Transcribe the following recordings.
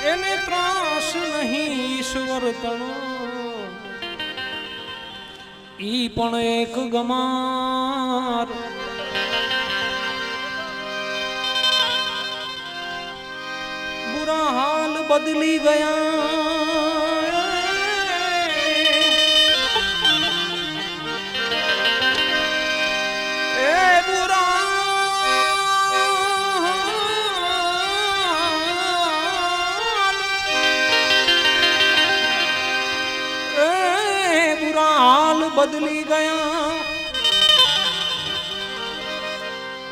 એને ત્રાસ નહીં ઈશ્વર તણો ઈ પણ એક ગમાર બુરા હાલ બદલી ગયા એ બુરા બદલી ગયા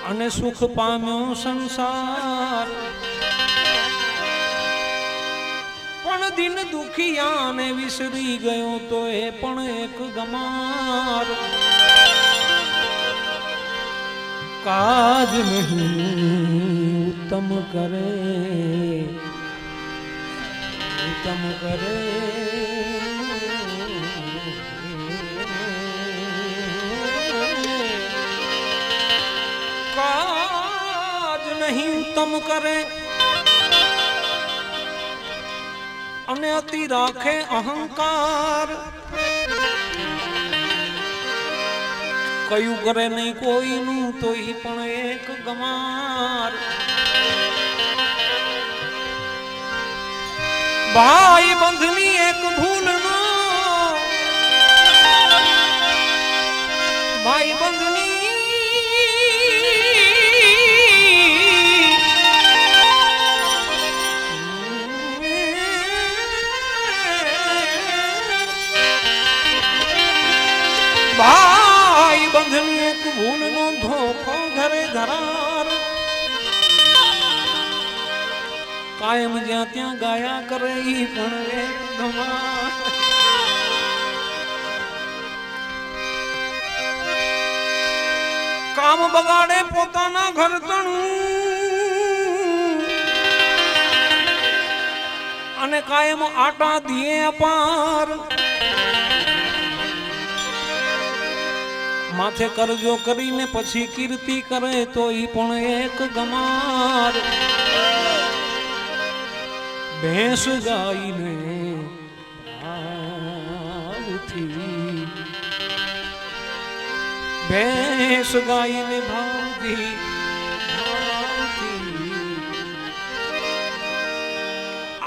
અને સુખ પામ્યો સંસાર પણ દિન દુખિયાને વિસરી ગયો તો એ પણ એક ગમાર કાજ નહીં ઉત્તમ કરે ઉત્તમ કરે કાજ નહીં ઉત્તમ કરે અને અતિ રાખે અહંકાર કયું કરે નહીં કોઈનું તો ઈ પણ એક ગમાર ભાઈ બંધની એક ભૂલ નો ભાઈ બંધની ભાઈ બંધની એક ભૂલ નો ધોખો ઘરે ધરાર કાયમ જ્યાં ત્યાં ગાયા કરે ઈ પણ એક ગમાર કામ બગાડે પોતાના ઘરતણું અને કાયમ આટા દીએ અપાર માથે કરજો કરીને પછી કીર્તિ કરે તો ઈ પણ એક ગમાર ભેંસ ગાઈને ભાવથી ભેંસ ગાઈને ભાવથી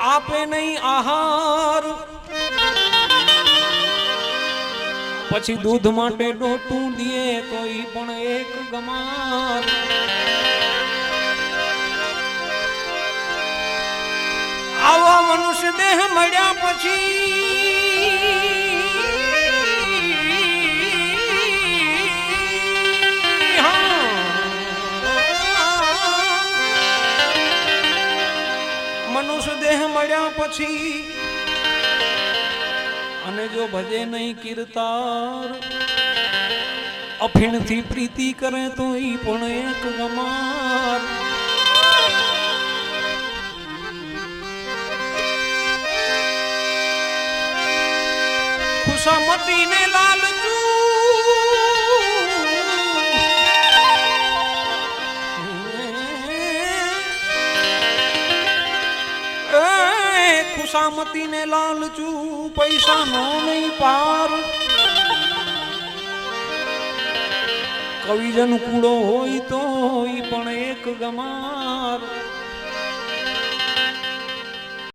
આપે નહીં આહાર પછી દૂધ માટે ડોટું દીએ તો ઈ પણ એક ગમાર આવા મનુષ્ય દેહ મળ્યા પછી મનુષ્ય દેહ મળ્યા પછી અને જો ભજે નહીં કીર્તાર અફીણથી પ્રીતિ કરે તો ઈ પણ એક ગમાર ખુશામતીને લાલચું ખુશામતીને લાલચું પૈસા નો નહીં પાર કવિજન કૂડો હોય તો ઈ પણ એક ગમાર